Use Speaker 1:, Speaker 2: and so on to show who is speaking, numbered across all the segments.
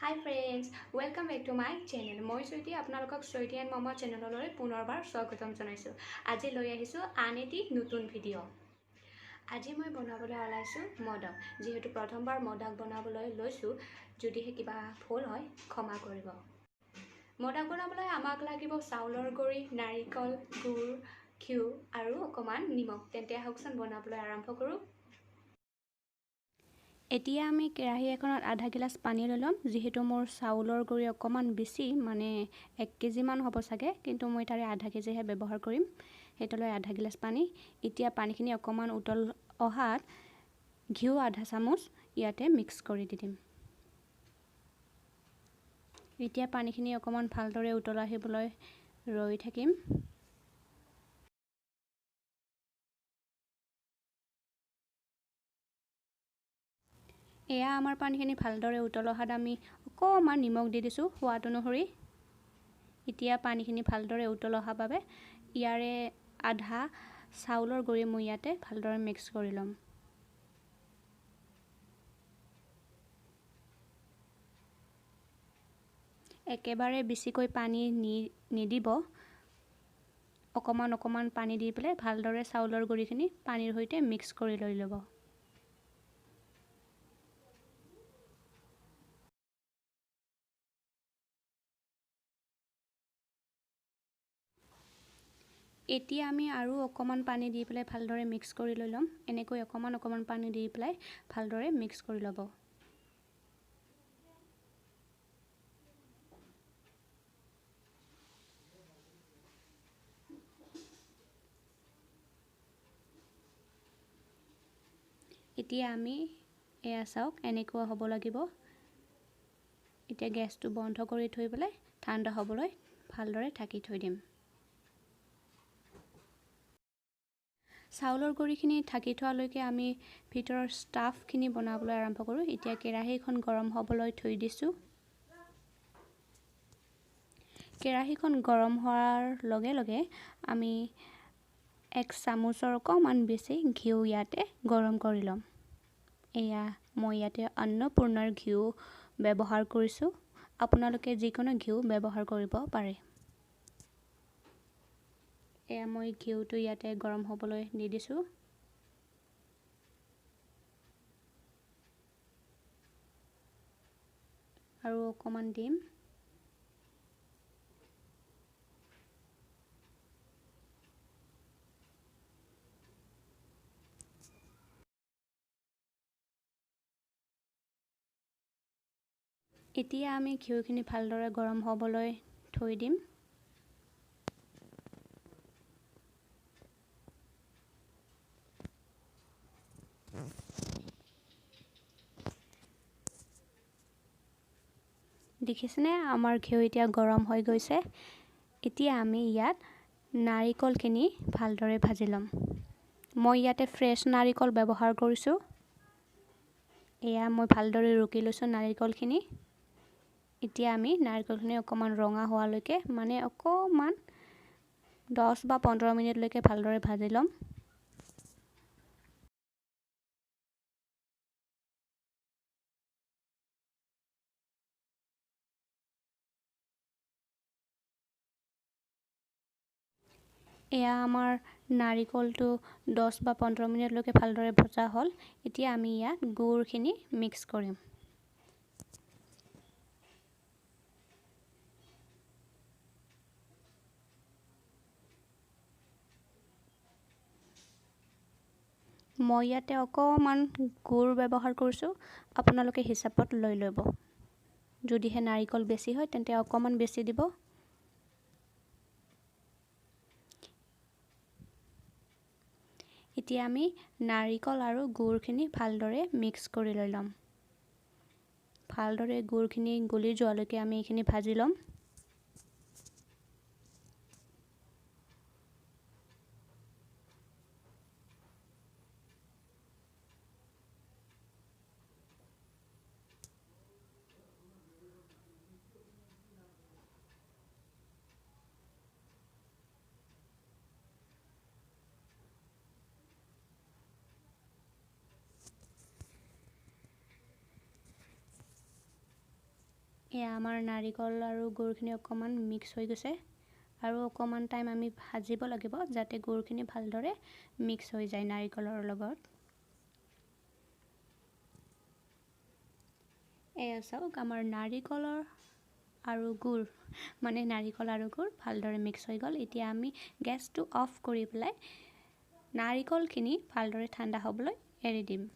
Speaker 1: Hi friends, welcome back to my channel. মই সৈতে আপোনালোকক সৈতে এণ্ড মামা চেনেললৈ পুনৰবাৰ স্বাগতম জনাইছো। আজি লৈ আহিছো আন এটি নতুন ভিডিঅ'। আজি মই বনাবলৈ ওলাইছো মদক। যেহেতু প্ৰথমবাৰ মদক বনাবলৈ লৈছো, যদিহে কিবা ভুল হয় ক্ষমা কৰিব। মদক বনাবলৈ আমাক লাগিব চাউলৰ গুড়ি, নাৰিকল, গুড়, ঘিউ আৰু অকমান নিমখ। তেন্তে আহকচোন বনাবলৈ আৰম্ভ কৰোঁ। এতিয়া আমি কেৰাহী এখনত আধা গিলাচ পানী লৈ ল'ম। যেহেতু মোৰ চাউলৰ গুড়ি অকমান বেছি, মানে 1 কেজি মান হ'ব চাগে, কিন্তু মই তাৰে আধা কেজিহে ব্যৱহাৰ কৰিম। হেতলৈ আধা গিলাচ পানী। এতিয়া পানীখিনি অকমান উতল অহাত ঘিউ আধা চামুচ ইয়াতে মিক্স কৰি দিম। এতিয়া পানীখিনি অকমান ভালদৰে উতল আহিবলৈ ৰৈ থাকিম। এয়া আমাৰ পানীখিনি ভালদৰে উতল অহাত আমি অকমান নিমখ দি দিছোঁ সোৱাদ অনুসৰি। এতিয়া পানীখিনি ভালদৰে উতল অহাৰ বাবে ইয়াৰে আধা চাউলৰ গুড়ি মই ইয়াতে ভালদৰে মিক্স কৰি ল'ম। একেবাৰে বেছিকৈ পানী নিদিব। অকমান পানী দি পেলাই ভালদৰে চাউলৰ গুড়িখিনি পানীৰ সৈতে মিক্স কৰি লৈ ল'ব। এতিয়া আমি আৰু অকমান পানী দি পেলাই ভালদৰে মিক্স কৰি লৈ ল'ম। এনেকৈ অকমান পানী দি পেলাই ভালদৰে মিক্স কৰি ল'ব। এতিয়া আমি এয়া চাওক এনেকুৱা হ'ব লাগিব। এতিয়া গেছটো বন্ধ কৰি থৈ পেলাই ঠাণ্ডা হ'বলৈ ভালদৰে ঢাকি থৈ দিম। চাউলৰ গুড়িখিনি ঢাকি থোৱালৈকে আমি ভিতৰৰ ষ্টাফখিনি বনাবলৈ আৰম্ভ কৰোঁ। এতিয়া কেৰাহীখন গৰম হ'বলৈ থৈ দিছোঁ। কেৰাহীখন গৰম হোৱাৰ লগে লগে আমি 1 চামুচৰ অকমান বেছি ঘিউ ইয়াতে গৰম কৰি ল'ম। এয়া মই ইয়াতে অন্নপূৰ্ণাৰ ঘিউ ব্যৱহাৰ কৰিছোঁ। আপোনালোকে যিকোনো ঘিউ ব্যৱহাৰ কৰিব পাৰে। এয়া মই ঘিউটো ইয়াতে গৰম হ'বলৈ দি দিছোঁ। আৰু অকমান দিম। এতিয়া আমি ঘিউখিনি ভালদৰে গৰম হ'বলৈ থৈ দিম। দেখিছেনে আমাৰ ঘিউ এতিয়া গৰম হৈ গৈছে। এতিয়া আমি ইয়াত নাৰিকলখিনি ভালদৰে ভাজি ল'ম। মই ইয়াতে ফ্ৰেছ নাৰিকল ব্যৱহাৰ কৰিছোঁ। এয়া মই ভালদৰে ৰুকি লৈছোঁ নাৰিকলখিনি। এতিয়া আমি নাৰিকলখিনি অকমান ৰঙা হোৱালৈকে, মানে অকমান 10 বা 15 মিনিটলৈকে ভালদৰে ভাজি ল'ম। এয়া আমাৰ নাৰিকলটো 10 বা 15 মিনিটলৈকে ভালদৰে ভজা হ'ল। এতিয়া আমি ইয়াত গুড়খিনি মিক্স কৰিম। মই ইয়াতে অকমান গুড় ব্যৱহাৰ কৰিছোঁ। আপোনালোকে হিচাপত লৈ ল'ব। যদিহে নাৰিকল বেছি হয় তেন্তে অকমান বেছি দিব। এতিয়া আমি নাৰিকল আৰু গুড়খিনি ভালদৰে মিক্স কৰি লৈ ল'ম। ভালদৰে গুড়খিনি গলি যোৱালৈকে আমি এইখিনি ভাজি ল'ম। এয়া আমাৰ নাৰিকল আৰু গুৰখিনি অকণমান মিক্স হৈ গৈছে আৰু অকণমান টাইম আমি ভাজিব লাগিব যাতে গুৰখিনি ভালদৰে মিক্স হৈ যায় নাৰিকলৰ লগত। এয়া চাওক আমাৰ নাৰিকলৰ আৰু গুৰ মানে নাৰিকল আৰু গুৰ ভালদৰে মিক্স হৈ গ'ল। এতিয়া আমি গেছটো অফ কৰি পেলাই নাৰিকলখিনি ভালদৰে ঠাণ্ডা হ'বলৈ এৰি দিম।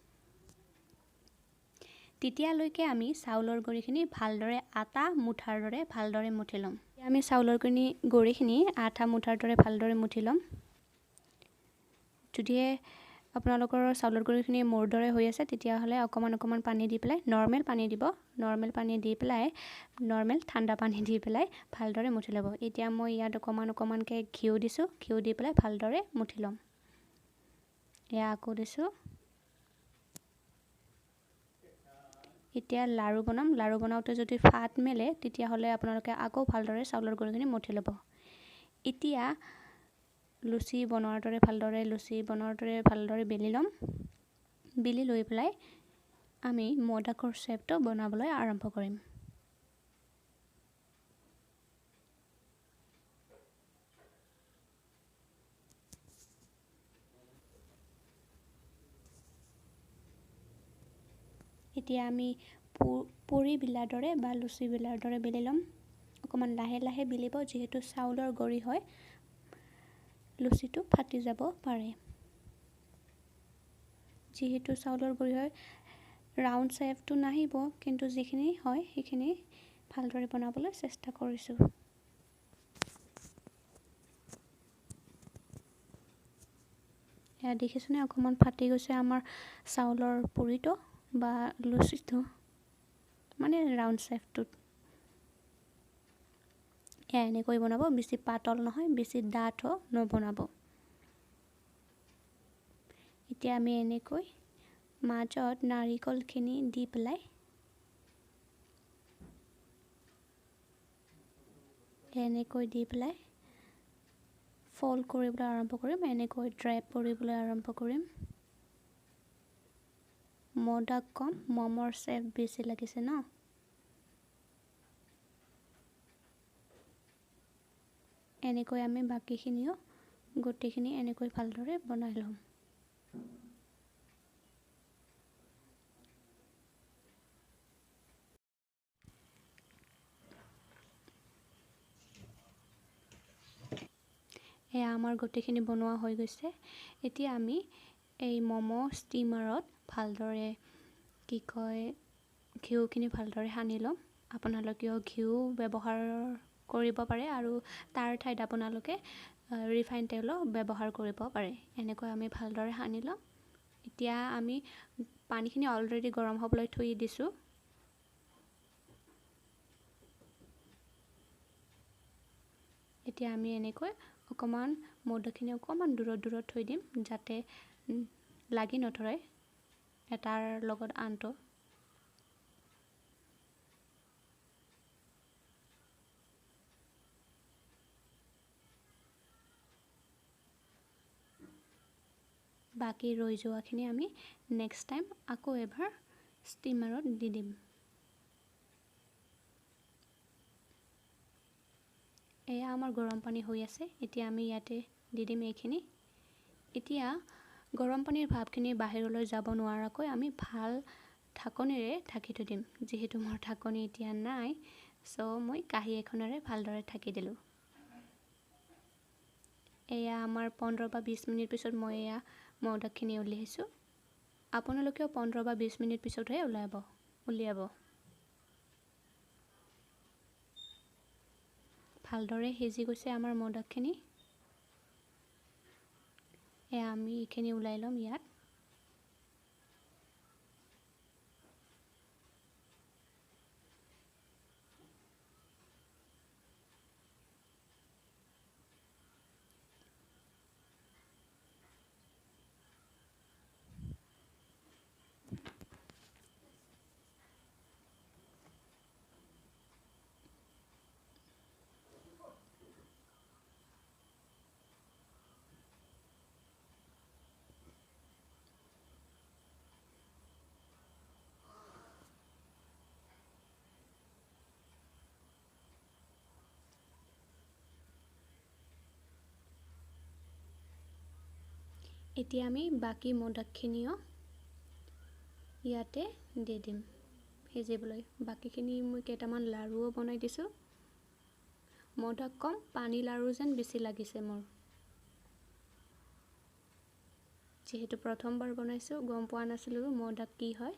Speaker 1: তেতিয়ালৈকে আমি চাউলৰ গুড়িখিনি ভালদৰে আটা মুঠাৰ দৰে ভালদৰে মুঠি ল'ম। আমি চাউলৰ গুড়িখিনি আটা মুঠাৰ দৰে ভালদৰে মুঠি ল'ম। যদিহে আপোনালোকৰ চাউলৰ গুড়িখিনি মোৰ দৰে হৈ আছে তেতিয়াহ'লে অকণমান পানী দি পেলাই নৰ্মেল পানী দিব। নৰ্মেল পানী দি পেলাই নৰ্মেল ঠাণ্ডা পানী দি পেলাই ভালদৰে মুঠি ল'ব। এতিয়া মই ইয়াত অকণমানকৈ ঘিউ দিছোঁ। ঘিউ দি পেলাই ভালদৰে মুঠি ল'ম। এয়া আকৌ দিছোঁ। এতিয়া লাড়ু বনাম। লাড়ু বনাওঁতে যদি ফাট মেলে তেতিয়াহ'লে আপোনালোকে আকৌ ভালদৰে চাউলৰ গুড়িখিনি মুঠি ল'ব। এতিয়া লুচি বনোৱাৰ দৰে ভালদৰে বেলি ল'ম। বেলি লৈ পেলাই আমি মদাকৰ শ্বেপটো বনাবলৈ আৰম্ভ কৰিম। এতিয়া আমি পুৰি বিলাৰ দৰে বা লুচি বিলাৰ দৰে বেলি ল'ম। অকণমান লাহে লাহে বেলিব যিহেতু চাউলৰ গুড়ি হয় লুচিটো ফাটি যাব পাৰে। যিহেতু চাউলৰ গুড়ি হয় ৰাউণ্ড শ্বেপটো নাহিব, কিন্তু যিখিনি হয় সেইখিনি ভালদৰে বনাবলৈ চেষ্টা কৰিছোঁ। এয়া দেখিছেনে অকণমান ফাটি গৈছে আমাৰ চাউলৰ পুৰিটো বা লুচিটো মানে ৰাউণ্ড শ্বেপটোত। এয়া এনেকৈ বনাব, বেছি পাতল নহয় বেছি ডাঠো নবনাব। এতিয়া আমি এনেকৈ মাজত নাৰিকলখিনি দি পেলাই ফল্ড কৰিবলৈ আৰম্ভ কৰিম। এনেকৈ ড্ৰেপ কৰিবলৈ আৰম্ভ কৰিম। মদাক কম মমৰ শ্বেপ বেছি লাগিছে ন। এনেকৈ আমি বাকীখিনিও গোটেইখিনি এনেকৈ ভালদৰে বনাই ল'ম। এয়া আমাৰ গোটেইখিনি বনোৱা হৈ গৈছে। এতিয়া আমি এই ম'ম' ষ্টিমাৰত ভালদৰে ঘিউখিনি ভালদৰে সানি ল'ম। আপোনালোকেও ঘিউ ব্যৱহাৰ কৰিব পাৰে আৰু তাৰ ঠাইত আপোনালোকে ৰিফাইন তেলো ব্যৱহাৰ কৰিব পাৰে। এনেকৈ আমি ভালদৰে সানি ল'ম। এতিয়া আমি পানীখিনি অলৰেডি গৰম হ'বলৈ থৈ দিছোঁ। এতিয়া আমি এনেকৈ অকণমান মদাখিনি অকণমান দূৰত থৈ দিম যাতে লাগি নধৰে এটাৰ লগত আনটো। বাকী ৰৈ যোৱাখিনি আমি নেক্সট টাইম আকৌ এবাৰ ষ্টিমাৰত দি দিম। এয়া আমাৰ গৰম পানী হৈ আছে। এতিয়া আমি ইয়াতে দি দিম এইখিনি। এতিয়া গৰম পানীৰ ভাপখিনি বাহিৰলৈ যাব নোৱাৰাকৈ আমি ভাল ঢাকনিৰে ঢাকি থৈ দিম। যিহেতু মোৰ ঢাকনি এতিয়া নাই মই কাঁহী এখনেৰে ভালদৰে ঢাকি দিলোঁ। এয়া আমাৰ 15 বা 20 মিনিট পিছত মই এয়া মদাকখিনি উলিয়াইছোঁ। আপোনালোকেও 15 বা 20 মিনিট পিছতহে উলিয়াব। ভালদৰে সিজি গৈছে আমাৰ মদাকখিনি। এয়া আমি এইখিনি ওলাই ল'ম ইয়াত। এতিয়া আমি বাকি মোদাকখিনিও ইয়াতে দি দিম সিজিবলৈ। বাকিখিনি মই কেইটামান লাৰুও বনাই দিছোঁ। মোদাক কম পানী লাৰু যেন বেছি লাগিছে মোৰ, যিহেতু প্ৰথমবাৰ বনাইছোঁ, গম পোৱা নাছিলোঁ মোদাক কি হয়।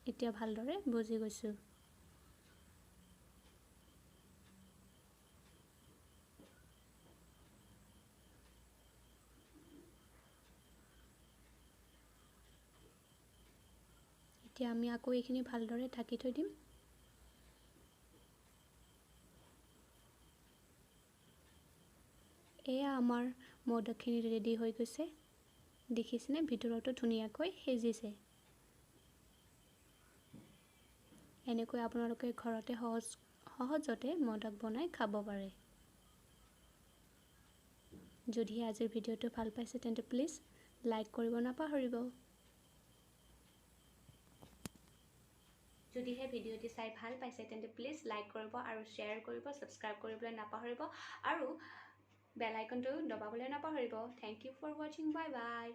Speaker 1: এতিয়া ভালদৰে বুজি গৈছোঁ। এতিয়া আমি আকৌ এইখিনি ভালদৰে ঢাকি থৈ দিম। এয়া আমাৰ মোদাকখিনি ৰেডি হৈ গৈছে। দেখিছেনে ভিতৰতো ধুনীয়াকৈ সিজিছে। এনেকৈ আপোনালোকে ঘৰতে সহজতে মোদাক বনাই খাব পাৰে। যদি আজিৰ ভিডিঅ'টো ভাল পাইছে তেন্তে প্লিজ লাইক কৰিব নাপাহৰিব। যদিহে ভিডিঅ'টি চাই ভাল পাইছে তেন্তে প্লিজ লাইক কৰিব আৰু শ্বেয়াৰ কৰিব, ছাবস্ক্ৰাইব কৰিবলৈ নাপাহৰিব আৰু বেল আইকনটো দবাবলৈ নাপাহৰিব। থেংক ইউ ফৰ ৱাচিং। Bye bye.